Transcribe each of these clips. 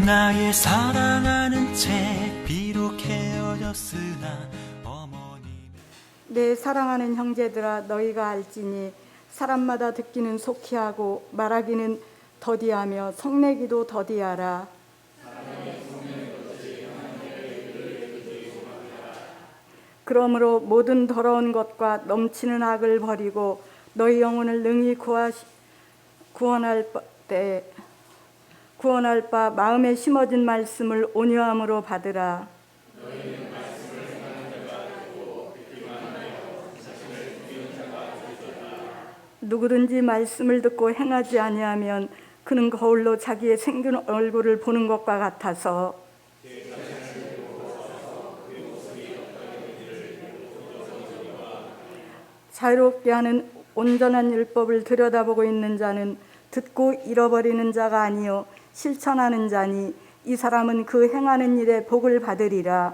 나의 사랑하는 채 비록 헤어졌으나 어머니. 내 사랑하는 형제들아, 너희가 알지니 사람마다 듣기는 속히 하고 말하기는 더디하며 성내기도 더디하라. 그러므로 모든 더러운 것과 넘치는 악을 버리고 너희 영혼을 능히 구원할 바 마음에 심어진 말씀을 온유함으로 받으라. 누구든지 말씀을 듣고 행하지 아니하면 그는 거울로 자기의 생긴 얼굴을 보는 것과 같아서 자유롭게 하는 온전한 율법을 들여다보고 있는 자는 듣고 잃어버리는 자가 아니요 실천하는 자니 이 사람은 그 행하는 일에 복을 받으리라.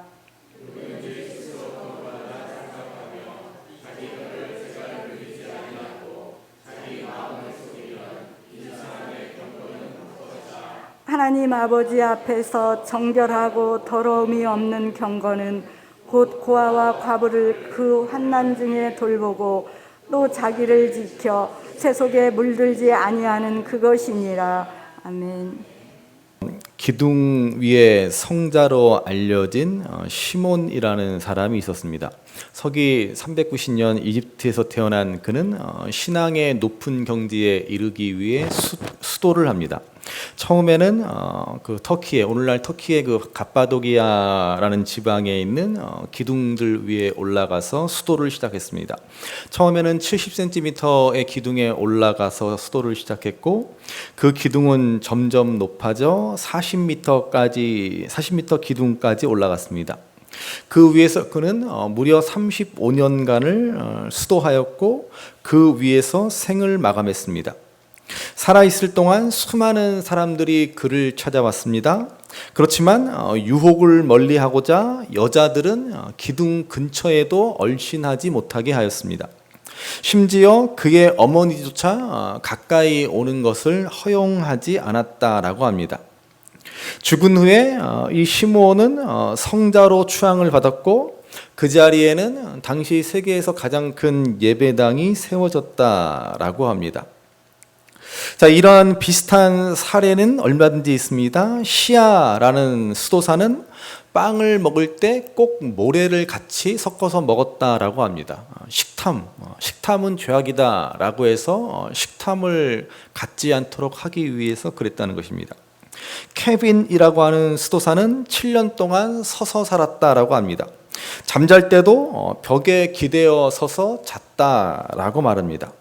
하나님 아버지 앞에서 정결하고 더러움이 없는 경건은 곧 고아와 과부를 그 환난 중에 돌보고 또 자기를 지켜 새 속에 물들지 아니하는 그것이니라. 아멘. 기둥 위에 성자로 알려진 시몬이라는 사람이 있었습니다. 서기 390년 이집트에서 태어난 그는 신앙의 높은 경지에 이르기 위해 수도를 합니다. 처음에는 그 터키에, 오늘날 터키의 그 갑바도기아라는 지방에 있는 기둥들 위에 올라가서 수도를 시작했습니다. 처음에는 70cm의 기둥에 올라가서 수도를 시작했고, 그 기둥은 점점 높아져 40m 기둥까지 올라갔습니다. 그 위에서 그는 무려 35년간을 수도하였고, 그 위에서 생을 마감했습니다. 살아있을 동안 수많은 사람들이 그를 찾아왔습니다. 그렇지만 유혹을 멀리하고자 여자들은 기둥 근처에도 얼씬하지 못하게 하였습니다. 심지어 그의 어머니조차 가까이 오는 것을 허용하지 않았다라고 합니다. 죽은 후에 이 시므온은 성자로 추앙을 받았고, 그 자리에는 당시 세계에서 가장 큰 예배당이 세워졌다라고 합니다. 자, 이러한 비슷한 사례는 얼마든지 있습니다. 시아라는 수도사는 빵을 먹을 때 꼭 모래를 같이 섞어서 먹었다라고 합니다. 식탐은 죄악이다라고 해서 식탐을 갖지 않도록 하기 위해서 그랬다는 것입니다. 케빈이라고 하는 수도사는 7년 동안 서서 살았다라고 합니다. 잠잘 때도 벽에 기대어 서서 잤다라고 말합니다.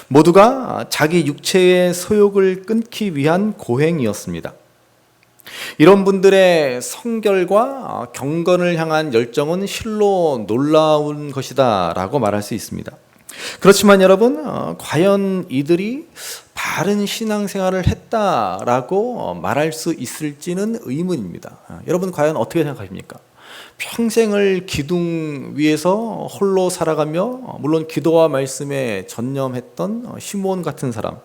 모두가 자기 육체의 소욕을 끊기 위한 고행이었습니다. 이런 분들의 성결과 경건을 향한 열정은 실로 놀라운 것이다 라고 말할 수 있습니다. 그렇지만 여러분, 과연 이들이 바른 신앙생활을 했다라고 말할 수 있을지는 의문입니다. 여러분 과연 어떻게 생각하십니까? 평생을 기둥 위에서 홀로 살아가며 물론 기도와 말씀에 전념했던 시므온 같은 사람,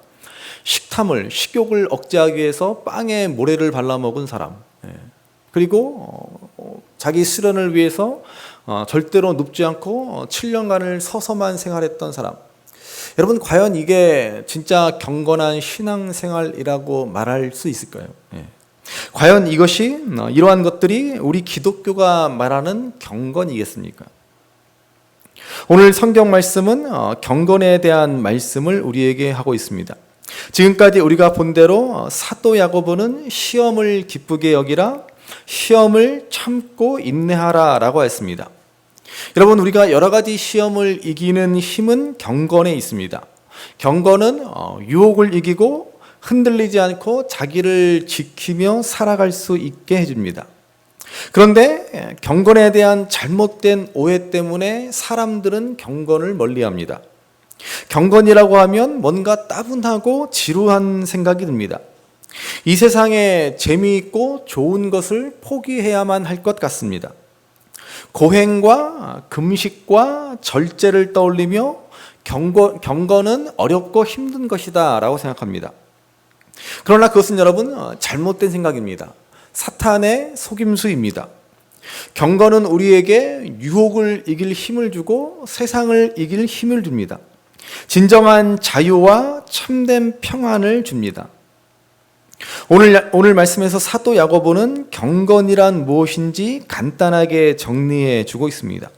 식욕을 억제하기 위해서 빵에 모래를 발라먹은 사람, 그리고 자기 수련을 위해서 절대로 눕지 않고 7년간을 서서만 생활했던 사람, 여러분 과연 이게 진짜 경건한 신앙생활이라고 말할 수 있을까요? 과연 이것이 이러한 것들이 우리 기독교가 말하는 경건이겠습니까? 오늘 성경 말씀은 경건에 대한 말씀을 우리에게 하고 있습니다. 지금까지 우리가 본 대로 사도 야고보는 시험을 기쁘게 여기라, 시험을 참고 인내하라 라고 했습니다. 여러분, 우리가 여러 가지 시험을 이기는 힘은 경건에 있습니다. 경건은 유혹을 이기고 흔들리지 않고 자기를 지키며 살아갈 수 있게 해줍니다. 그런데 경건에 대한 잘못된 오해 때문에 사람들은 경건을 멀리합니다. 경건이라고 하면 뭔가 따분하고 지루한 생각이 듭니다. 이 세상에 재미있고 좋은 것을 포기해야만 할 것 같습니다. 고행과 금식과 절제를 떠올리며 경건은 어렵고 힘든 것이다 라고 생각합니다. 그러나 그것은 여러분 잘못된 생각입니다. 사탄의 속임수입니다. 경건은 우리에게 유혹을 이길 힘을 주고 세상을 이길 힘을 줍니다. 진정한 자유와 참된 평안을 줍니다. 오늘 말씀에서 사도 야고보는 경건이란 무엇인지 간단하게 정리해 주고 있습니다.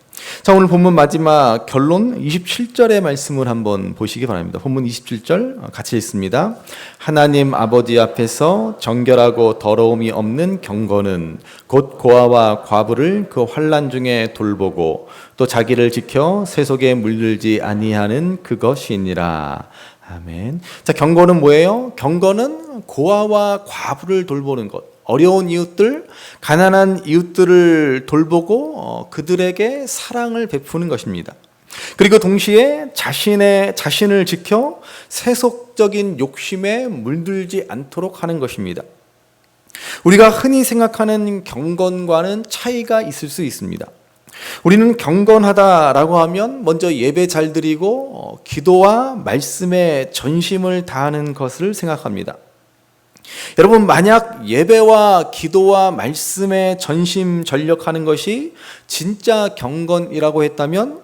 자, 오늘 본문 마지막 결론 27절의 말씀을 한번 보시기 바랍니다. 본문 27절 같이 읽습니다. 하나님 아버지 앞에서 정결하고 더러움이 없는 경건은 곧 고아와 과부를 그 환난 중에 돌보고 또 자기를 지켜 세속에 물들지 아니하는 그것이니라. 아멘. 자, 경건은 뭐예요? 경건은 고아와 과부를 돌보는 것. 어려운 이웃들, 가난한 이웃들을 돌보고 그들에게 사랑을 베푸는 것입니다. 그리고 동시에 자신을 지켜 세속적인 욕심에 물들지 않도록 하는 것입니다. 우리가 흔히 생각하는 경건과는 차이가 있을 수 있습니다. 우리는 경건하다라고 하면 먼저 예배 잘 드리고 기도와 말씀에 전심을 다하는 것을 생각합니다. 여러분, 만약 예배와 기도와 말씀에 전심전력하는 것이 진짜 경건이라고 했다면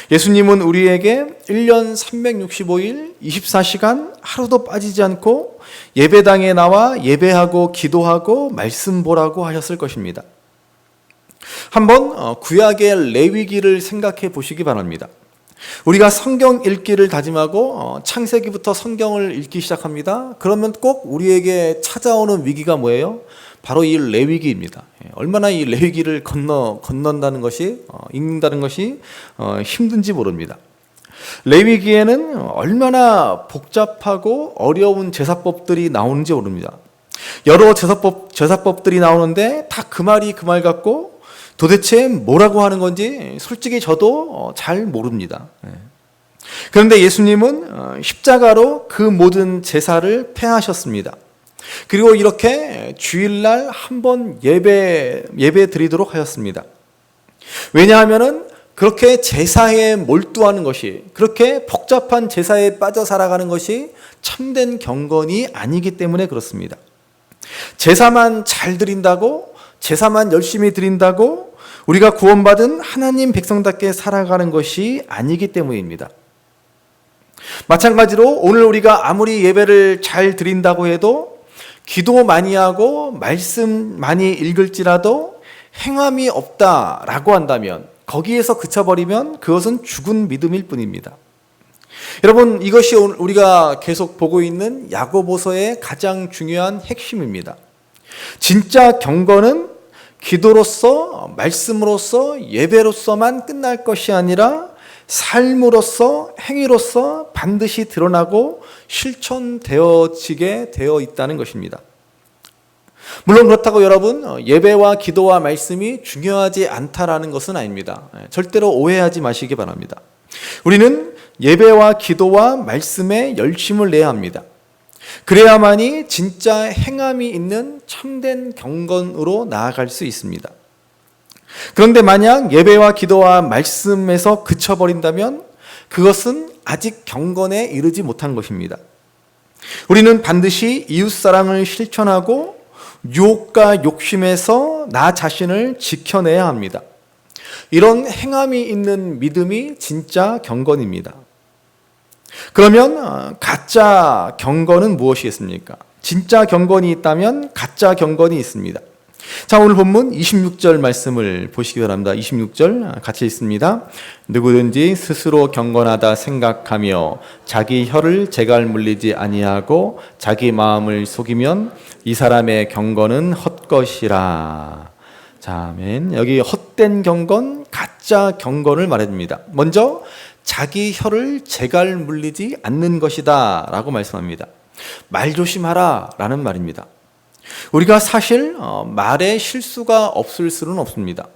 예수님은 우리에게 1년 365일 24시간 하루도 빠지지 않고 예배당에 나와 예배하고 기도하고 말씀 보라고 하셨을 것입니다. 한번 구약의 레위기를 생각해 보시기 바랍니다. 우리가 성경 읽기를 다짐하고 창세기부터 성경을 읽기 시작합니다. 그러면 꼭 우리에게 찾아오는 위기가 뭐예요? 바로 이 레위기입니다. 얼마나 이 레위기를 건넌다는 것이 읽는다는 것이 힘든지 모릅니다. 레위기에는 얼마나 복잡하고 어려운 제사법들이 나오는지 모릅니다. 여러 제사법들이 나오는데 다 그 말이 그 말 같고 도대체 뭐라고 하는 건지 솔직히 저도 잘 모릅니다. 그런데 예수님은 십자가로 그 모든 제사를 폐하셨습니다. 그리고 이렇게 주일날 한번 예배 드리도록 하셨습니다. 왜냐하면은 그렇게 제사에 몰두하는 것이, 그렇게 복잡한 제사에 빠져 살아가는 것이 참된 경건이 아니기 때문에 그렇습니다. 제사만 잘 드린다고, 제사만 열심히 드린다고 우리가 구원받은 하나님 백성답게 살아가는 것이 아니기 때문입니다. 마찬가지로 오늘 우리가 아무리 예배를 잘 드린다고 해도, 기도 많이 하고 말씀 많이 읽을지라도 행함이 없다라고 한다면, 거기에서 그쳐버리면 그것은 죽은 믿음일 뿐입니다. 여러분, 이것이 우리가 계속 보고 있는 야고보서의 가장 중요한 핵심입니다. 진짜 경건은 기도로서, 말씀으로서, 예배로서만 끝날 것이 아니라 삶으로서, 행위로서 반드시 드러나고 실천되어지게 되어 있다는 것입니다. 물론 그렇다고 여러분, 예배와 기도와 말씀이 중요하지 않다라는 것은 아닙니다. 절대로 오해하지 마시기 바랍니다. 우리는 예배와 기도와 말씀에 열심을 내야 합니다. 그래야만이 진짜 행함이 있는 참된 경건으로 나아갈 수 있습니다. 그런데 만약 예배와 기도와 말씀에서 그쳐버린다면 그것은 아직 경건에 이르지 못한 것입니다. 우리는 반드시 이웃사랑을 실천하고 유혹과 욕심에서 나 자신을 지켜내야 합니다. 이런 행함이 있는 믿음이 진짜 경건입니다. 그러면 가짜 경건은 무엇이겠습니까? 진짜 경건이 있다면 가짜 경건이 있습니다. 자, 오늘 본문 26절 말씀을 보시기 바랍니다. 26절 같이 읽습니다. 누구든지 스스로 경건하다 생각하며 자기 혀를 재갈 물리지 아니하고 자기 마음을 속이면 이 사람의 경건은 헛것이라. 자, 아멘. 여기 헛된 경건, 가짜 경건을 말해줍니다. 먼저 자기 혀를 재갈 물리지 않는 것이다 라고 말씀합니다. 말 조심하라 라는 말입니다. 우리가 사실 말에 실수가 없을 수는 없습니다.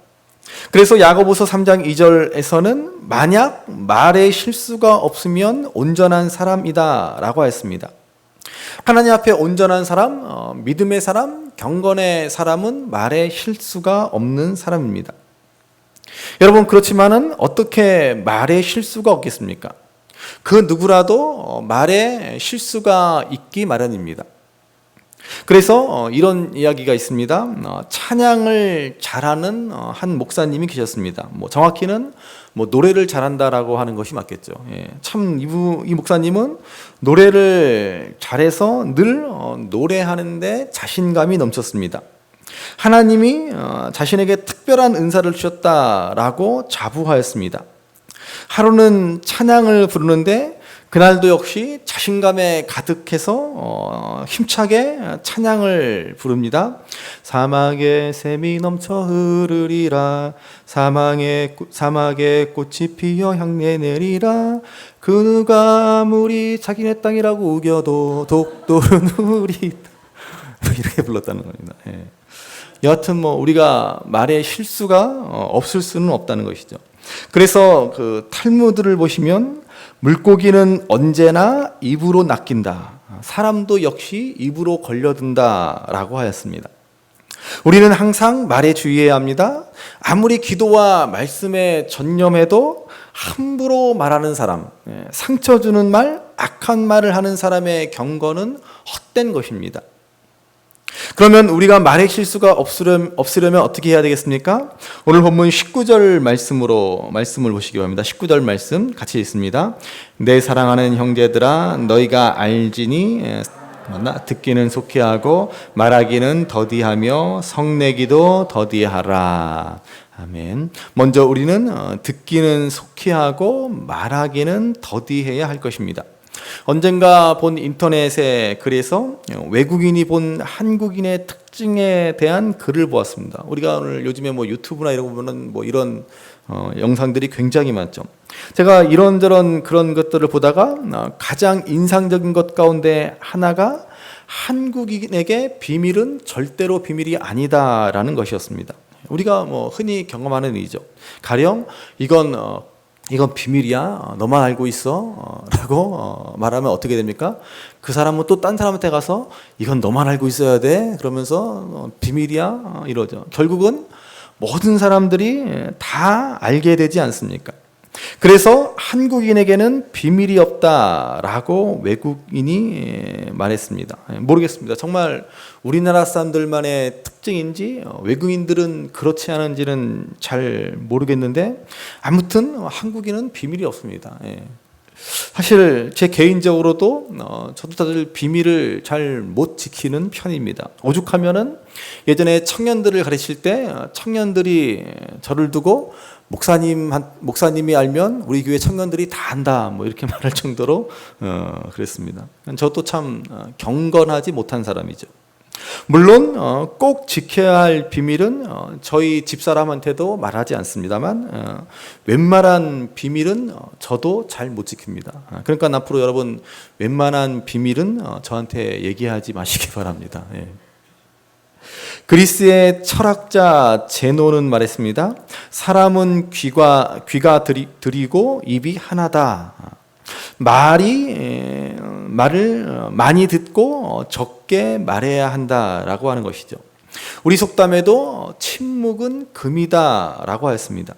그래서 야고보서 3장 2절에서는 만약 말에 실수가 없으면 온전한 사람이다 라고 했습니다. 하나님 앞에 온전한 사람, 믿음의 사람, 경건의 사람은 말에 실수가 없는 사람입니다. 여러분, 그렇지만은 어떻게 말에 실수가 없겠습니까? 그 누구라도 말에 실수가 있기 마련입니다. 그래서 이런 이야기가 있습니다. 찬양을 잘하는 한 목사님이 계셨습니다. 정확히는 노래를 잘한다라고 하는 것이 맞겠죠. 참 이 목사님은 노래를 잘해서 늘 노래하는데 자신감이 넘쳤습니다. 하나님이 자신에게 특별한 은사를 주셨다라고 자부하였습니다. 하루는 찬양을 부르는데 그날도 역시 자신감에 가득해서 힘차게 찬양을 부릅니다. 사막에 샘이 넘쳐 흐르리라. 사막에 꽃이 피어 향내 내리라. 그 누가 아무리 자기네 땅이라고 우겨도 독도는 우리 이렇게 불렀다는 겁니다. 여하튼 우리가 말에 실수가 없을 수는 없다는 것이죠. 그래서 그 탈무드를 보시면 물고기는 언제나 입으로 낚인다. 사람도 역시 입으로 걸려든다라고 하였습니다. 우리는 항상 말에 주의해야 합니다. 아무리 기도와 말씀에 전념해도 함부로 말하는 사람, 상처 주는 말, 악한 말을 하는 사람의 경건은 헛된 것입니다. 그러면 우리가 말의 실수가 없으려면 어떻게 해야 되겠습니까? 오늘 본문 19절 말씀을 보시기 바랍니다. 19절 말씀 같이 읽습니다. 내 사랑하는 형제들아 너희가 알지니 듣기는 속히 하고 말하기는 더디하며 성내기도 더디하라. 아멘. 먼저 우리는 듣기는 속히 하고 말하기는 더디해야 할 것입니다. 언젠가 본 인터넷의 글에서 외국인이 본 한국인의 특징에 대한 글을 보았습니다. 우리가 오늘 요즘에 유튜브나 이런 거 보면 이런 영상들이 굉장히 많죠. 제가 이런저런 그런 것들을 보다가 가장 인상적인 것 가운데 하나가 한국인에게 비밀은 절대로 비밀이 아니다라는 것이었습니다. 우리가 흔히 경험하는 일이죠. 가령 이건 비밀이야. 너만 알고 있어. 라고 말하면 어떻게 됩니까? 그 사람은 또 딴 사람한테 가서 이건 너만 알고 있어야 돼. 그러면서 비밀이야. 이러죠. 결국은 모든 사람들이 다 알게 되지 않습니까? 그래서 한국인에게는 비밀이 없다라고 외국인이 말했습니다. 모르겠습니다. 정말 우리나라 사람들만의 특징인지 외국인들은 그렇지 않은지는 잘 모르겠는데 아무튼 한국인은 비밀이 없습니다. 사실 제 개인적으로도 저도 다들 비밀을 잘 못 지키는 편입니다. 오죽하면은 예전에 청년들을 가르칠 때 청년들이 저를 두고 목사님이 알면 우리 교회 청년들이 다 안다 이렇게 말할 정도로 그랬습니다. 저도 참 경건하지 못한 사람이죠. 물론 꼭 지켜야 할 비밀은 저희 집사람한테도 말하지 않습니다만 웬만한 비밀은 저도 잘 못 지킵니다. 그러니까 앞으로 여러분 웬만한 비밀은 저한테 얘기하지 마시기 바랍니다. 그리스의 철학자 제노는 말했습니다. 사람은 귀가 들이고 입이 하나다. 말을 많이 듣고 적게 말해야 한다라고 하는 것이죠. 우리 속담에도 침묵은 금이다라고 하였습니다.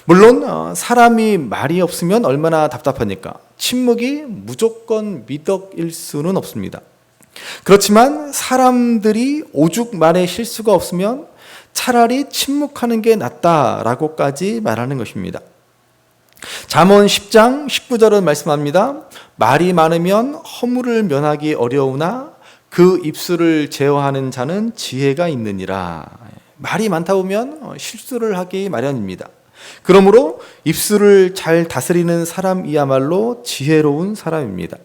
물론 사람이 말이 없으면 얼마나 답답합니까? 침묵이 무조건 미덕일 수는 없습니다. 그렇지만 사람들이 오죽 말에 실수가 없으면 차라리 침묵하는 게 낫다라고까지 말하는 것입니다. 잠언 10장 19절은 말씀합니다. 말이 많으면 허물을 면하기 어려우나 그 입술을 제어하는 자는 지혜가 있느니라. 말이 많다 보면 실수를 하기 마련입니다. 그러므로 입술을 잘 다스리는 사람이야말로 지혜로운 사람입니다.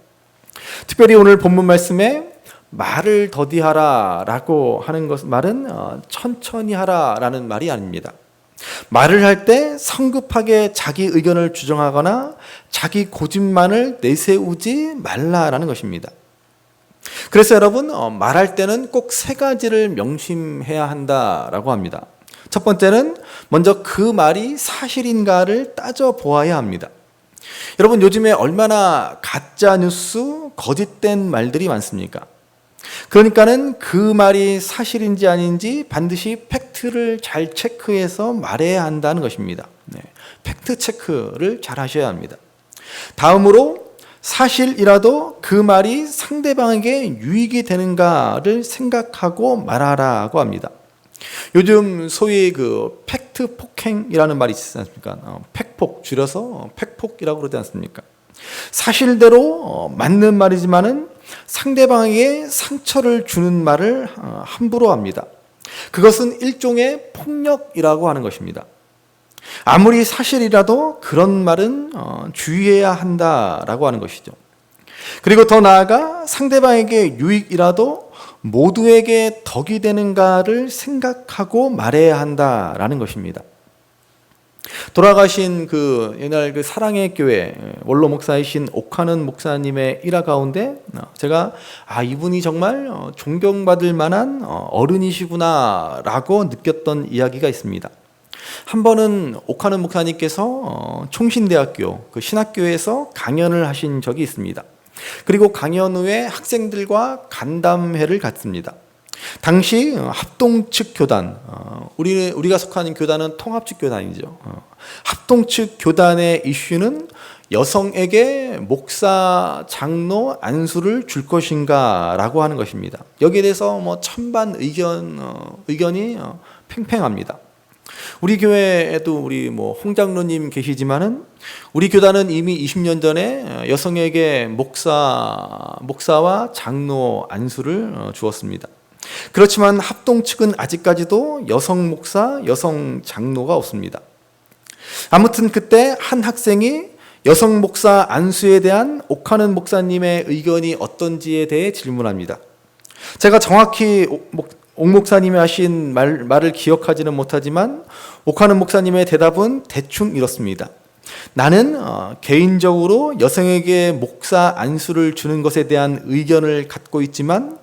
특별히 오늘 본문 말씀에 말을 더디하라라고 하는 말은 천천히 하라라는 말이 아닙니다. 말을 할 때 성급하게 자기 의견을 주장하거나 자기 고집만을 내세우지 말라라는 것입니다. 그래서 여러분 말할 때는 꼭 세 가지를 명심해야 한다라고 합니다. 첫 번째는 먼저 그 말이 사실인가를 따져보아야 합니다. 여러분 요즘에 얼마나 가짜 뉴스, 거짓된 말들이 많습니까? 그러니까는 그 말이 사실인지 아닌지 반드시 팩트를 잘 체크해서 말해야 한다는 것입니다. 팩트 체크를 잘 하셔야 합니다. 다음으로 사실이라도 그 말이 상대방에게 유익이 되는가를 생각하고 말하라고 합니다. 요즘 소위 그 팩트 폭행이라는 말이 있지 않습니까? 팩폭 줄여서 팩폭이라고 그러지 않습니까? 사실대로 맞는 말이지만은 상대방에게 상처를 주는 말을 함부로 합니다. 그것은 일종의 폭력이라고 하는 것입니다. 아무리 사실이라도 그런 말은 주의해야 한다라고 하는 것이죠. 그리고 더 나아가 상대방에게 유익이라도 모두에게 덕이 되는가를 생각하고 말해야 한다라는 것입니다. 돌아가신 그 옛날 그 사랑의 교회 원로 목사이신 옥하는 목사님의 일화 가운데 제가 이분이 정말 존경받을 만한 어른이시구나라고 느꼈던 이야기가 있습니다. 한 번은 옥하는 목사님께서 총신대학교 그 신학교에서 강연을 하신 적이 있습니다. 그리고 강연 후에 학생들과 간담회를 갖습니다. 당시 합동측 교단, 우리가 속하는 교단은 통합측 교단이죠. 합동측 교단의 이슈는 여성에게 목사, 장로, 안수를 줄 것인가라고 하는 것입니다. 여기에 대해서 찬반 의견이 팽팽합니다. 우리 교회에도 우리 홍 장로님 계시지만은 우리 교단은 이미 20년 전에 여성에게 목사와 장로 안수를 주었습니다. 그렇지만 합동 측은 아직까지도 여성 목사, 여성 장로가 없습니다. 아무튼 그때 한 학생이 여성 목사 안수에 대한 옥하는 목사님의 의견이 어떤지에 대해 질문합니다. 제가 정확히 옥 목사님이 하신 말을 기억하지는 못하지만 옥하는 목사님의 대답은 대충 이렇습니다. 나는 개인적으로 여성에게 목사 안수를 주는 것에 대한 의견을 갖고 있지만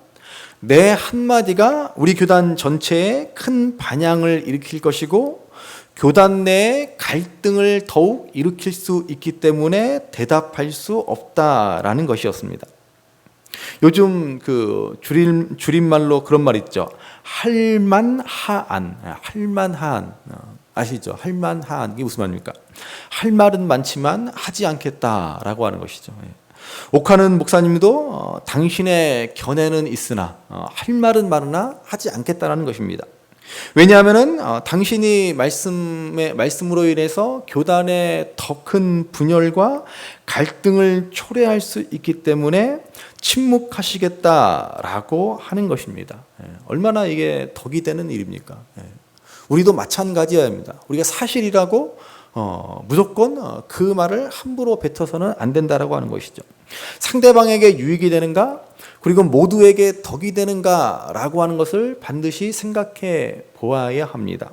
내 한마디가 우리 교단 전체에 큰 반향을 일으킬 것이고 교단 내에 갈등을 더욱 일으킬 수 있기 때문에 대답할 수 없다라는 것이었습니다. 요즘 그 줄임말로 그런 말 있죠. 할만하안. 아시죠? 할만하안. 이게 무슨 말입니까? 할 말은 많지만 하지 않겠다라고 하는 것이죠. 옥하는 목사님도 당신의 견해는 있으나 할 말은 많으나 하지 않겠다라는 것입니다. 왜냐하면은 당신이 말씀으로 인해서 교단의 더 큰 분열과 갈등을 초래할 수 있기 때문에 침묵하시겠다라고 하는 것입니다. 얼마나 이게 덕이 되는 일입니까? 우리도 마찬가지입니다. 우리가 사실이라고 무조건 그 말을 함부로 뱉어서는 안 된다라고 하는 것이죠. 상대방에게 유익이 되는가? 그리고 모두에게 덕이 되는가라고 하는 것을 반드시 생각해 보아야 합니다.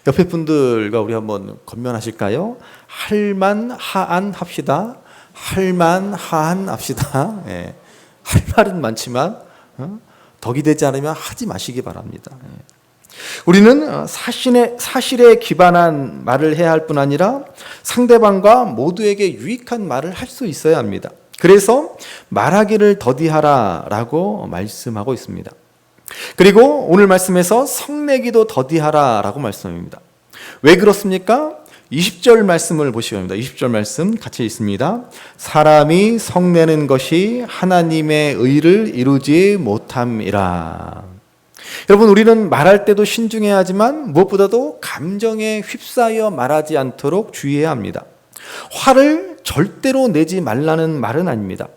옆에 분들과 우리 한번 건면하실까요? 할만하안 합시다. 할만하안 합시다. 할 말은 많지만 덕이 되지 않으면 하지 마시기 바랍니다. 우리는 사실에 기반한 말을 해야 할 뿐 아니라 상대방과 모두에게 유익한 말을 할 수 있어야 합니다. 그래서 말하기를 더디하라라고 말씀하고 있습니다. 그리고 오늘 말씀에서 성내기도 더디하라라고 말씀합니다. 왜 그렇습니까? 20절 말씀을 보시기 바랍니다. 20절 말씀 같이 읽습니다. 사람이 성내는 것이 하나님의 의를 이루지 못함이라. 여러분, 우리는 말할 때도 신중해야 하지만 무엇보다도 감정에 휩싸여 말하지 않도록 주의해야 합니다. 화를 절대로 내지 말라는 말은 아닙니다.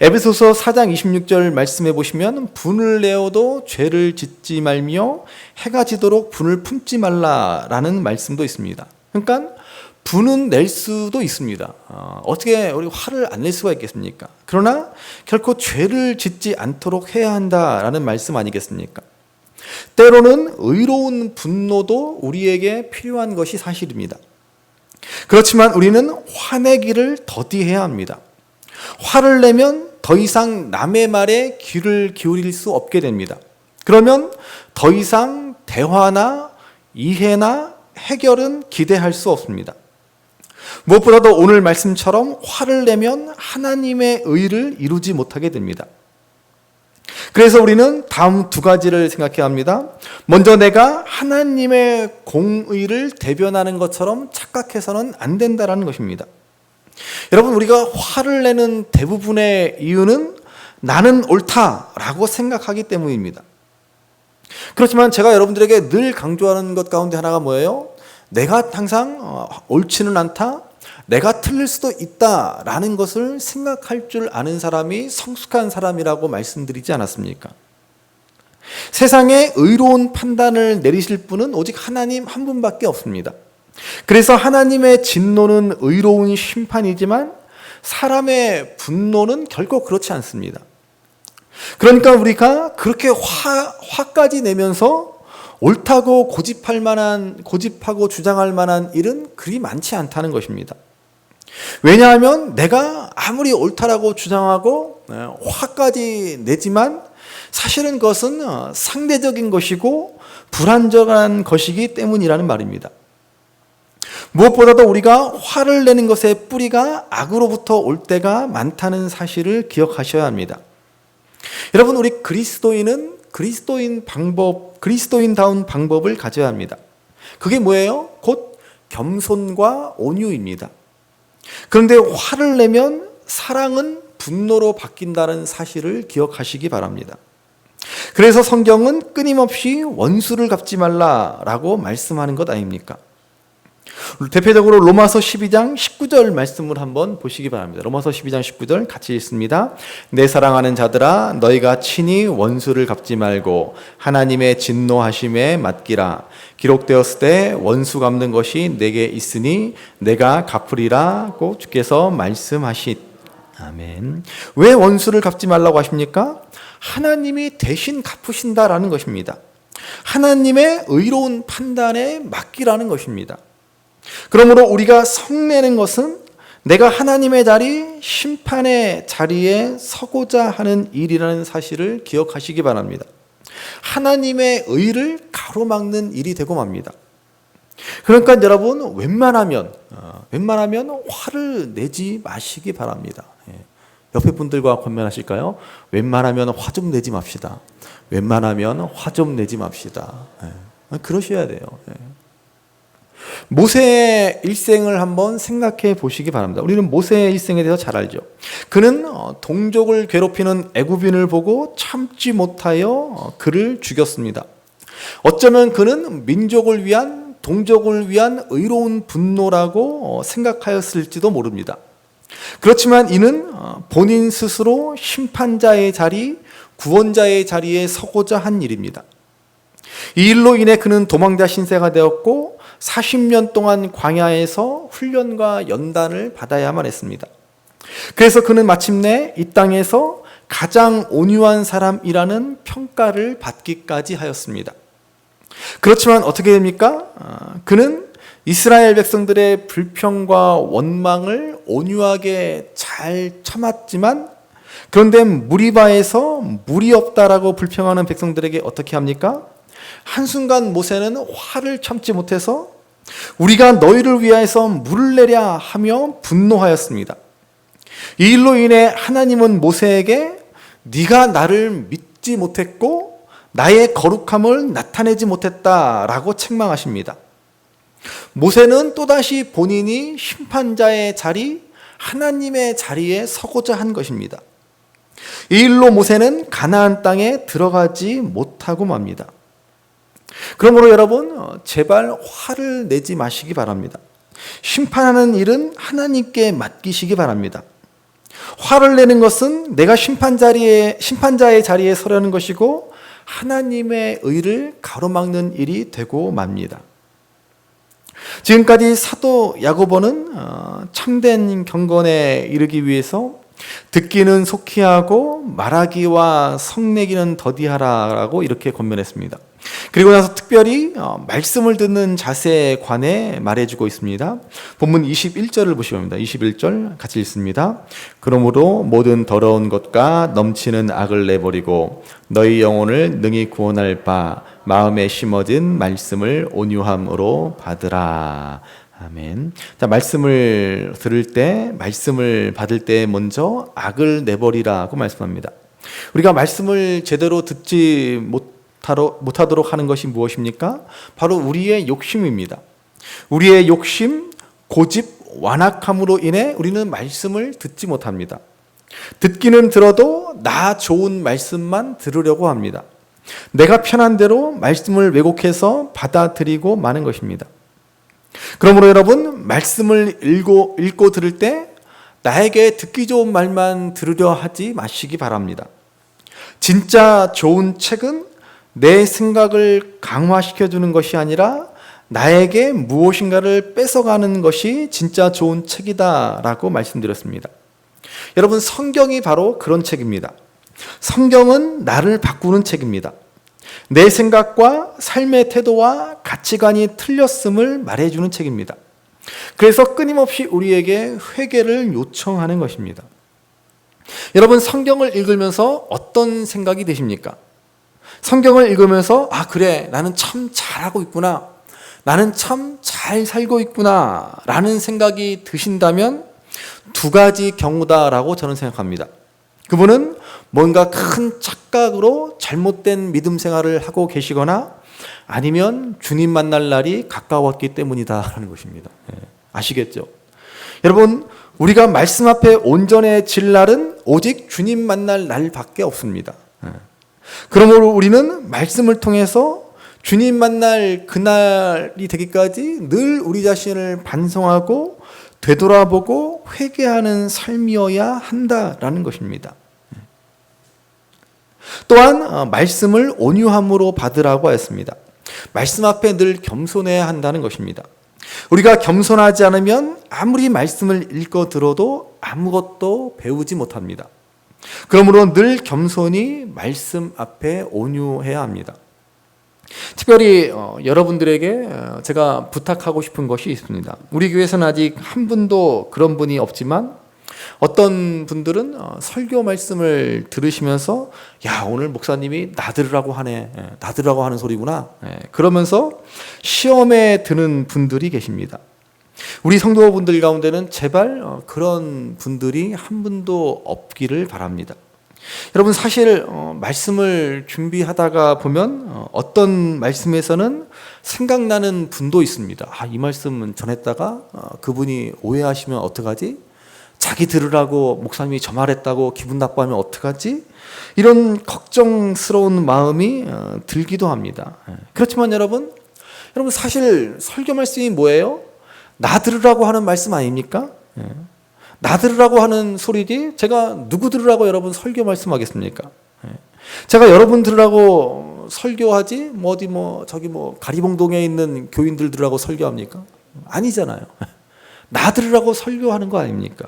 에베소서 4장 26절 말씀해 보시면 분을 내어도 죄를 짓지 말며 해가 지도록 분을 품지 말라라는 말씀도 있습니다. 그러니까 분은 낼 수도 있습니다. 어떻게 우리 화를 안 낼 수가 있겠습니까? 그러나 결코 죄를 짓지 않도록 해야 한다라는 말씀 아니겠습니까? 때로는 의로운 분노도 우리에게 필요한 것이 사실입니다. 그렇지만 우리는 화내기를 더디해야 합니다. 화를 내면 더 이상 남의 말에 귀를 기울일 수 없게 됩니다. 그러면 더 이상 대화나 이해나 해결은 기대할 수 없습니다. 무엇보다도 오늘 말씀처럼 화를 내면 하나님의 의를 이루지 못하게 됩니다. 그래서 우리는 다음 두 가지를 생각해야 합니다. 먼저 내가 하나님의 공의를 대변하는 것처럼 착각해서는 안 된다는 것입니다. 여러분, 우리가 화를 내는 대부분의 이유는 나는 옳다라고 생각하기 때문입니다. 그렇지만 제가 여러분들에게 늘 강조하는 것 가운데 하나가 뭐예요? 내가 항상 옳지는 않다, 내가 틀릴 수도 있다라는 것을 생각할 줄 아는 사람이 성숙한 사람이라고 말씀드리지 않았습니까? 세상에 의로운 판단을 내리실 분은 오직 하나님 한 분밖에 없습니다. 그래서 하나님의 진노는 의로운 심판이지만 사람의 분노는 결코 그렇지 않습니다. 그러니까 우리가 그렇게 화까지 내면서 옳다고 고집하고 주장할 만한 일은 그리 많지 않다는 것입니다. 왜냐하면 내가 아무리 옳다라고 주장하고 화까지 내지만 사실은 그것은 상대적인 것이고 불안정한 것이기 때문이라는 말입니다. 무엇보다도 우리가 화를 내는 것의 뿌리가 악으로부터 올 때가 많다는 사실을 기억하셔야 합니다. 여러분, 우리 그리스도인은 그리스도인다운 방법을 가져야 합니다. 그게 뭐예요? 곧 겸손과 온유입니다. 그런데 화를 내면 사랑은 분노로 바뀐다는 사실을 기억하시기 바랍니다. 그래서 성경은 끊임없이 원수를 갚지 말라라고 말씀하는 것 아닙니까? 대표적으로 로마서 12장 19절 말씀을 한번 보시기 바랍니다. 로마서 12장 19절 같이 읽습니다. 내 사랑하는 자들아, 너희가 친히 원수를 갚지 말고 하나님의 진노하심에 맡기라. 기록되었을 때 원수 갚는 것이 내게 있으니 내가 갚으리라고 주께서 말씀하시. 아멘. 왜 원수를 갚지 말라고 하십니까? 하나님이 대신 갚으신다라는 것입니다. 하나님의 의로운 판단에 맡기라는 것입니다. 그러므로 우리가 성내는 것은 내가 하나님의 자리, 심판의 자리에 서고자 하는 일이라는 사실을 기억하시기 바랍니다. 하나님의 의를 가로막는 일이 되고 맙니다. 그러니까 여러분, 웬만하면 화를 내지 마시기 바랍니다. 옆에 분들과 권면하실까요? 웬만하면 화 좀 내지 맙시다. 웬만하면 화 좀 내지 맙시다. 그러셔야 돼요. 모세의 일생을 한번 생각해 보시기 바랍니다. 우리는 모세의 일생에 대해서 잘 알죠. 그는 동족을 괴롭히는 애굽인을 보고 참지 못하여 그를 죽였습니다. 어쩌면 그는 동족을 위한 의로운 분노라고 생각하였을지도 모릅니다. 그렇지만 이는 본인 스스로 심판자의 자리, 구원자의 자리에 서고자 한 일입니다. 이 일로 인해 그는 도망자 신세가 되었고 40년 동안 광야에서 훈련과 연단을 받아야만 했습니다. 그래서 그는 마침내 이 땅에서 가장 온유한 사람이라는 평가를 받기까지 하였습니다. 그렇지만 어떻게 됩니까? 그는 이스라엘 백성들의 불평과 원망을 온유하게 잘 참았지만, 그런데 무리바에서 물이 없다라고 불평하는 백성들에게 어떻게 합니까? 한순간 모세는 화를 참지 못해서 우리가 너희를 위하여서 물을 내랴 하며 분노하였습니다. 이 일로 인해 하나님은 모세에게 네가 나를 믿지 못했고 나의 거룩함을 나타내지 못했다라고 책망하십니다. 모세는 또다시 본인이 심판자의 자리, 하나님의 자리에 서고자 한 것입니다. 이 일로 모세는 가나안 땅에 들어가지 못하고 맙니다. 그러므로 여러분, 제발 화를 내지 마시기 바랍니다. 심판하는 일은 하나님께 맡기시기 바랍니다. 화를 내는 것은 내가 심판자의 자리에 서려는 것이고 하나님의 의를 가로막는 일이 되고 맙니다. 지금까지 사도 야고보는 참된 경건에 이르기 위해서 듣기는 속히 하고 말하기와 성내기는 더디하라라고 이렇게 권면했습니다. 그리고 나서 특별히 말씀을 듣는 자세에 관해 말해주고 있습니다. 본문 21절을 보시면 됩니다. 21절 같이 읽습니다. 그러므로 모든 더러운 것과 넘치는 악을 내버리고 너희 영혼을 능히 구원할 바 마음에 심어진 말씀을 온유함으로 받으라. 아멘. 자, 말씀을 들을 때, 말씀을 받을 때 먼저 악을 내버리라고 말씀합니다. 우리가 말씀을 제대로 듣지 못하도록 하는 것이 무엇입니까? 바로 우리의 욕심입니다. 우리의 욕심, 고집, 완악함으로 인해 우리는 말씀을 듣지 못합니다. 듣기는 들어도 나 좋은 말씀만 들으려고 합니다. 내가 편한 대로 말씀을 왜곡해서 받아들이고 마는 것입니다. 그러므로 여러분, 말씀을 읽고 들을 때 나에게 듣기 좋은 말만 들으려 하지 마시기 바랍니다. 진짜 좋은 책은 내 생각을 강화시켜주는 것이 아니라 나에게 무엇인가를 뺏어가는 것이 진짜 좋은 책이다라고 말씀드렸습니다. 여러분, 성경이 바로 그런 책입니다. 성경은 나를 바꾸는 책입니다. 내 생각과 삶의 태도와 가치관이 틀렸음을 말해주는 책입니다. 그래서 끊임없이 우리에게 회개를 요청하는 것입니다. 여러분, 성경을 읽으면서 어떤 생각이 드십니까? 성경을 읽으면서 그래, 나는 참 잘하고 있구나, 나는 참 잘 살고 있구나 라는 생각이 드신다면 두 가지 경우다라고 저는 생각합니다. 그분은 뭔가 큰 착각으로 잘못된 믿음 생활을 하고 계시거나 아니면 주님 만날 날이 가까웠기 때문이다라는 것입니다. 아시겠죠? 여러분, 우리가 말씀 앞에 온전해질 날은 오직 주님 만날 날밖에 없습니다. 그러므로 우리는 말씀을 통해서 주님 만날 그날이 되기까지 늘 우리 자신을 반성하고 되돌아보고 회개하는 삶이어야 한다라는 것입니다. 또한 말씀을 온유함으로 받으라고 하였습니다. 말씀 앞에 늘 겸손해야 한다는 것입니다. 우리가 겸손하지 않으면 아무리 말씀을 읽어 들어도 아무것도 배우지 못합니다. 그러므로 늘 겸손히 말씀 앞에 온유해야 합니다. 특별히 여러분들에게 제가 부탁하고 싶은 것이 있습니다. 우리 교회에서는 아직 한 분도 그런 분이 없지만 어떤 분들은 설교 말씀을 들으시면서 야, 오늘 목사님이 나들으라고 하네, 나들으라고 하는 소리구나, 그러면서 시험에 드는 분들이 계십니다. 우리 성도분들 가운데는 제발 그런 분들이 한 분도 없기를 바랍니다. 여러분, 사실 말씀을 준비하다가 보면 어떤 말씀에서는 생각나는 분도 있습니다. 이 말씀은 전했다가 그분이 오해하시면 어떡하지? 자기 들으라고 목사님이 저 말했다고 기분 나빠하면 어떡하지? 이런 걱정스러운 마음이 들기도 합니다. 그렇지만 여러분 사실 설교 말씀이 뭐예요? 나 들으라고 하는 말씀 아닙니까? 나 들으라고 하는 소리지 제가 누구 들으라고 여러분 설교 말씀하겠습니까? 제가 여러분 들으라고 설교하지 저기 가리봉동에 있는 교인들 들으라고 설교합니까? 아니잖아요. 나 들으라고 설교하는 거 아닙니까?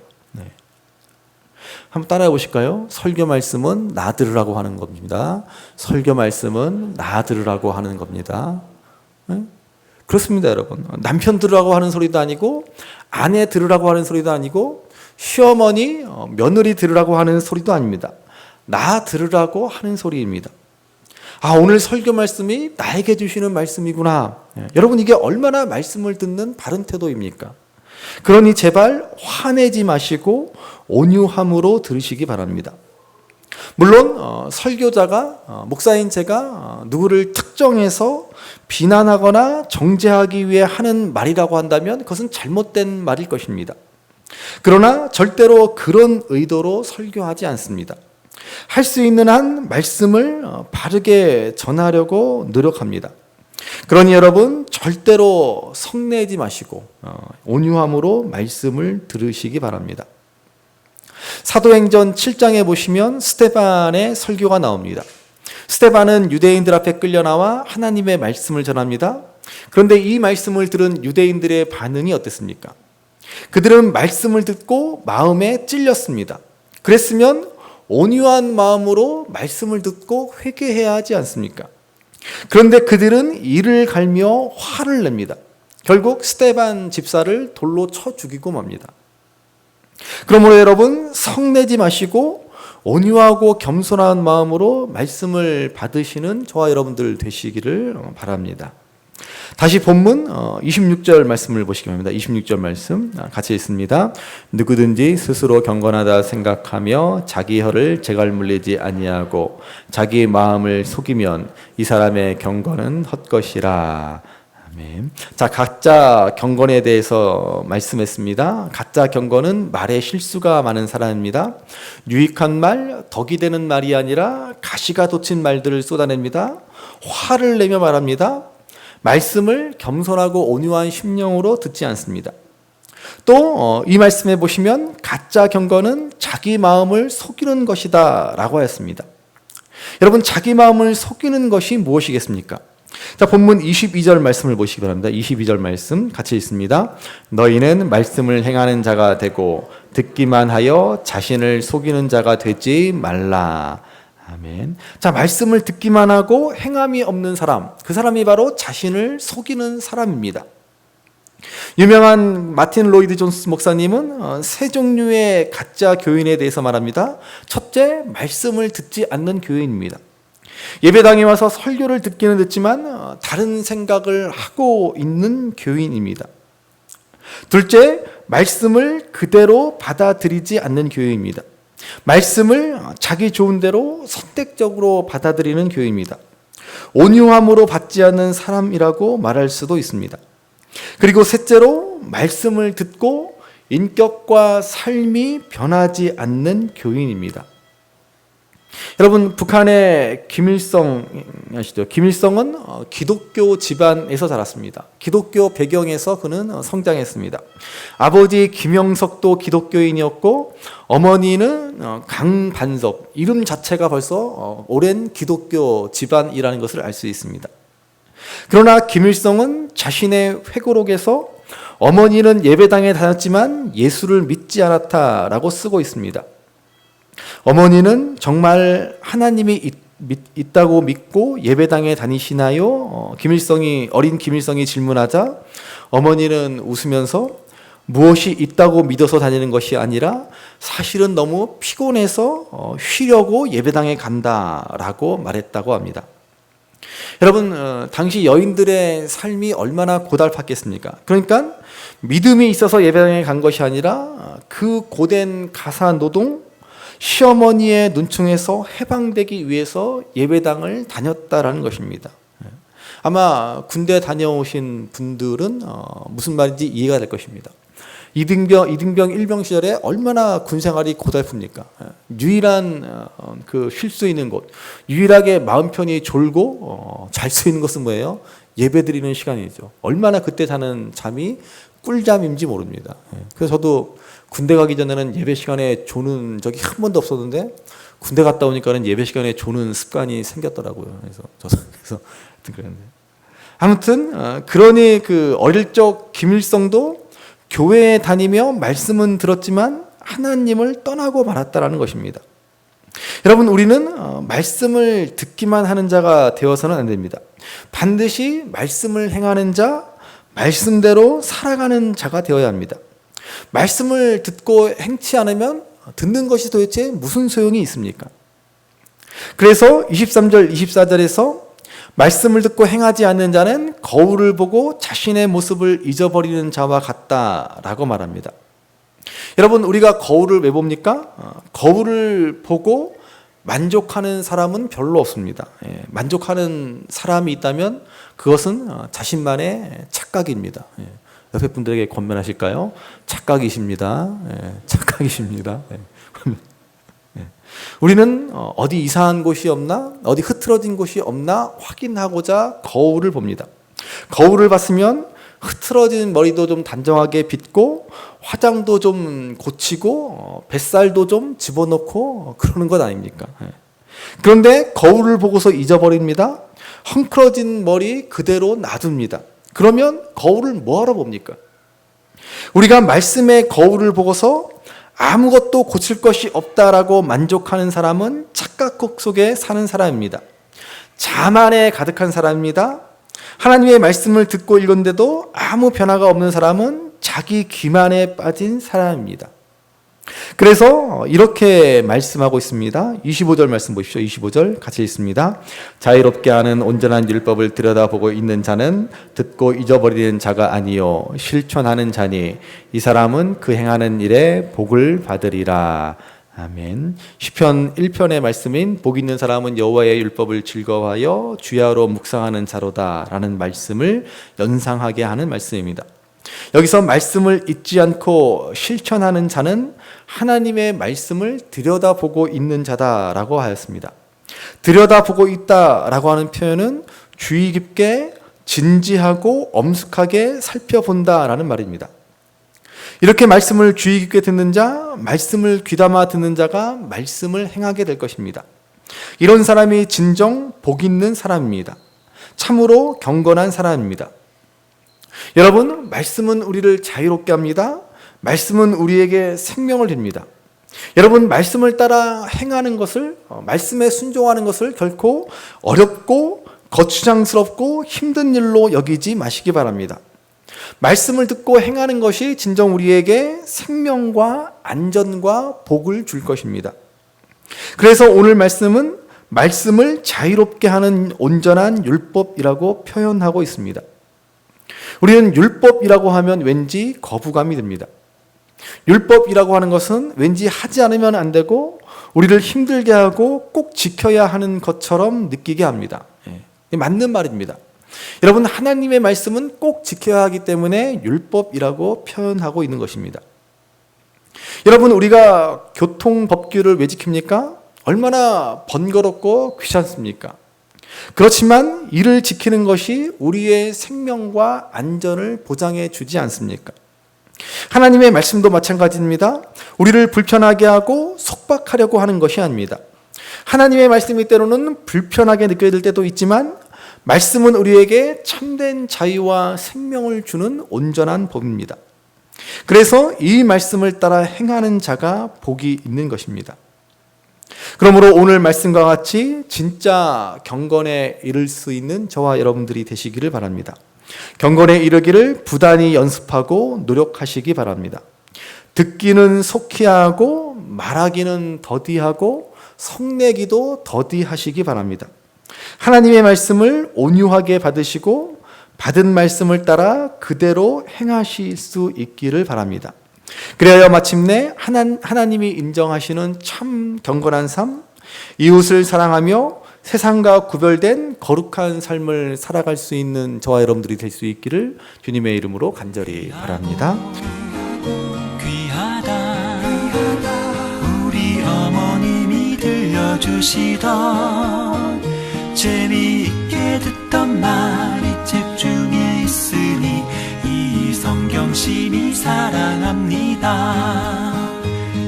한번 따라해 보실까요? 설교 말씀은 나 들으라고 하는 겁니다. 설교 말씀은 나 들으라고 하는 겁니다. 그렇습니다, 여러분. 남편 들으라고 하는 소리도 아니고 아내 들으라고 하는 소리도 아니고 시어머니, 며느리 들으라고 하는 소리도 아닙니다. 나 들으라고 하는 소리입니다. 오늘 설교 말씀이 나에게 주시는 말씀이구나. 여러분, 이게 얼마나 말씀을 듣는 바른 태도입니까? 그러니 제발 화내지 마시고 온유함으로 들으시기 바랍니다. 물론 설교자가 목사인 제가 누구를 특정해서 비난하거나 정죄하기 위해 하는 말이라고 한다면 그것은 잘못된 말일 것입니다. 그러나 절대로 그런 의도로 설교하지 않습니다. 할 수 있는 한 말씀을 바르게 전하려고 노력합니다. 그러니 여러분 절대로 성내지 마시고 온유함으로 말씀을 들으시기 바랍니다. 사도행전 7장에 보시면 스데반의 설교가 나옵니다. 스데반은 유대인들 앞에 끌려나와 하나님의 말씀을 전합니다. 그런데 이 말씀을 들은 유대인들의 반응이 어땠습니까? 그들은 말씀을 듣고 마음에 찔렸습니다. 그랬으면 온유한 마음으로 말씀을 듣고 회개해야 하지 않습니까? 그런데 그들은 이를 갈며 화를 냅니다. 결국 스데반 집사를 돌로 쳐 죽이고 맙니다. 그러므로 여러분 성내지 마시고 온유하고 겸손한 마음으로 말씀을 받으시는 저와 여러분들 되시기를 바랍니다. 다시 본문 26절 말씀을 보시기 바랍니다. 26절 말씀 같이 읽습니다. 누구든지 스스로 경건하다 생각하며 자기 혀를 재갈 물리지 아니하고 자기 마음을 속이면 이 사람의 경건은 헛것이라. 아멘. 자, 가짜 경건에 대해서 말씀했습니다. 가짜 경건은 말에 실수가 많은 사람입니다. 유익한 말, 덕이 되는 말이 아니라 가시가 돋친 말들을 쏟아냅니다. 화를 내며 말합니다. 말씀을 겸손하고 온유한 심령으로 듣지 않습니다. 또 이 말씀에 보시면 가짜 경건은 자기 마음을 속이는 것이다 라고 하였습니다. 여러분, 자기 마음을 속이는 것이 무엇이겠습니까? 자, 본문 22절 말씀을 보시기 바랍니다. 22절 말씀 같이 읽습니다. 너희는 말씀을 행하는 자가 되고 듣기만 하여 자신을 속이는 자가 되지 말라. 아멘. 자, 말씀을 듣기만 하고 행함이 없는 사람, 그 사람이 바로 자신을 속이는 사람입니다. 유명한 마틴 로이드 존스 목사님은 세 종류의 가짜 교인에 대해서 말합니다. 첫째, 말씀을 듣지 않는 교인입니다. 예배당에 와서 설교를 듣기는 듣지만 다른 생각을 하고 있는 교인입니다. 둘째, 말씀을 그대로 받아들이지 않는 교인입니다. 말씀을 자기 좋은 대로 선택적으로 받아들이는 교인입니다. 온유함으로 받지 않는 사람이라고 말할 수도 있습니다. 그리고 셋째로, 말씀을 듣고 인격과 삶이 변하지 않는 교인입니다. 여러분, 북한의 김일성 아시죠? 김일성은 기독교 집안에서 자랐습니다. 기독교 배경에서 그는 성장했습니다. 아버지 김영석도 기독교인이었고 어머니는 강반석, 이름 자체가 벌써 오랜 기독교 집안이라는 것을 알 수 있습니다. 그러나 김일성은 자신의 회고록에서 어머니는 예배당에 다녔지만 예수를 믿지 않았다라고 쓰고 있습니다. 어머니는 정말 하나님이 있다고 믿고 예배당에 다니시나요? 어린 김일성이 질문하자 어머니는 웃으면서 무엇이 있다고 믿어서 다니는 것이 아니라 사실은 너무 피곤해서 쉬려고 예배당에 간다라고 말했다고 합니다. 여러분, 당시 여인들의 삶이 얼마나 고달팠겠습니까? 그러니까 믿음이 있어서 예배당에 간 것이 아니라 그 고된 가사 노동, 시어머니의 눈총에서 해방되기 위해서 예배당을 다녔다라는 것입니다. 아마 군대 다녀오신 분들은 무슨 말인지 이해가 될 것입니다. 이등병 일병 시절에 얼마나 군 생활이 고달픕니까? 유일한 쉴 수 있는 곳, 유일하게 마음 편히 졸고 잘 수 있는 것은 뭐예요? 예배 드리는 시간이죠. 얼마나 그때 자는 잠이 꿀잠인지 모릅니다. 그래서 저도 군대 가기 전에는 예배 시간에 조는 적이 한 번도 없었는데 군대 갔다 오니까는 예배 시간에 조는 습관이 생겼더라고요. 그래서 그랬는데 아무튼 그러니 그 어릴 적 김일성도 교회에 다니며 말씀은 들었지만 하나님을 떠나고 말았다라는 것입니다. 여러분, 우리는 말씀을 듣기만 하는 자가 되어서는 안 됩니다. 반드시 말씀을 행하는 자, 말씀대로 살아가는 자가 되어야 합니다. 말씀을 듣고 행치 않으면 듣는 것이 도대체 무슨 소용이 있습니까? 그래서 23절, 24절에서 말씀을 듣고 행하지 않는 자는 거울을 보고 자신의 모습을 잊어버리는 자와 같다라고 말합니다. 여러분, 우리가 거울을 왜 봅니까? 거울을 보고 만족하는 사람은 별로 없습니다. 만족하는 사람이 있다면 그것은 자신만의 착각입니다. 옆에 분들에게 권면하실까요? 착각이십니다. 착각이십니다. 우리는 어디 이상한 곳이 없나, 어디 흐트러진 곳이 없나 확인하고자 거울을 봅니다. 거울을 봤으면 흐트러진 머리도 좀 단정하게 빗고 화장도 좀 고치고 뱃살도 좀 집어넣고 그러는 것 아닙니까? 그런데 거울을 보고서 잊어버립니다. 헝클어진 머리 그대로 놔둡니다. 그러면 거울을 뭐하러 봅니까? 우리가 말씀의 거울을 보고서 아무것도 고칠 것이 없다라고 만족하는 사람은 착각 속에 사는 사람입니다. 자만에 가득한 사람입니다. 하나님의 말씀을 듣고 읽었는데도 아무 변화가 없는 사람은 자기 기만에 빠진 사람입니다. 그래서 이렇게 말씀하고 있습니다. 25절 말씀 보십시오. 25절 같이 읽습니다. 자유롭게 하는 온전한 율법을 들여다보고 있는 자는 듣고 잊어버리는 자가 아니요 실천하는 자니 이 사람은 그 행하는 일에 복을 받으리라. 아멘. 시편 1편의 말씀인 복 있는 사람은 여호와의 율법을 즐거워하여 주야로 묵상하는 자로다라는 말씀을 연상하게 하는 말씀입니다. 여기서 말씀을 잊지 않고 실천하는 자는 하나님의 말씀을 들여다보고 있는 자다라고 하였습니다. 들여다보고 있다라고 하는 표현은 주의 깊게 진지하고 엄숙하게 살펴본다라는 말입니다. 이렇게 말씀을 주의 깊게 듣는 자, 말씀을 귀담아 듣는 자가 말씀을 행하게 될 것입니다. 이런 사람이 진정 복 있는 사람입니다. 참으로 경건한 사람입니다. 여러분, 말씀은 우리를 자유롭게 합니다. 말씀은 우리에게 생명을 줍니다. 여러분, 말씀을 따라 행하는 것을, 말씀에 순종하는 것을 결코 어렵고 거추장스럽고 힘든 일로 여기지 마시기 바랍니다. 말씀을 듣고 행하는 것이 진정 우리에게 생명과 안전과 복을 줄 것입니다. 그래서 오늘 말씀은 말씀을 자유롭게 하는 온전한 율법이라고 표현하고 있습니다. 우리는 율법이라고 하면 왠지 거부감이 듭니다. 율법이라고 하는 것은 왠지 하지 않으면 안 되고 우리를 힘들게 하고 꼭 지켜야 하는 것처럼 느끼게 합니다. 맞는 말입니다. 여러분, 하나님의 말씀은 꼭 지켜야 하기 때문에 율법이라고 표현하고 있는 것입니다. 여러분, 우리가 교통법규를 왜 지킵니까? 얼마나 번거롭고 귀찮습니까? 그렇지만 이를 지키는 것이 우리의 생명과 안전을 보장해 주지 않습니까? 하나님의 말씀도 마찬가지입니다. 우리를 불편하게 하고 속박하려고 하는 것이 아닙니다. 하나님의 말씀이 때로는 불편하게 느껴질 때도 있지만 말씀은 우리에게 참된 자유와 생명을 주는 온전한 법입니다. 그래서 이 말씀을 따라 행하는 자가 복이 있는 것입니다. 그러므로 오늘 말씀과 같이 진짜 경건에 이를 수 있는 저와 여러분들이 되시기를 바랍니다. 경건에 이르기를 부단히 연습하고 노력하시기 바랍니다. 듣기는 속히 하고 말하기는 더디하고 성내기도 더디하시기 바랍니다. 하나님의 말씀을 온유하게 받으시고 받은 말씀을 따라 그대로 행하실 수 있기를 바랍니다. 그래야 마침내 하나님이 인정하시는 참 경건한 삶, 이웃을 사랑하며 세상과 구별된 거룩한 삶을 살아갈 수 있는 저와 여러분들이 될 수 있기를 주님의 이름으로 간절히 바랍니다. 귀하다 우리 어머님이 들려주시던 재미있게 듣던 말이 책 중에 있으니 이 성경심이 사랑합니다.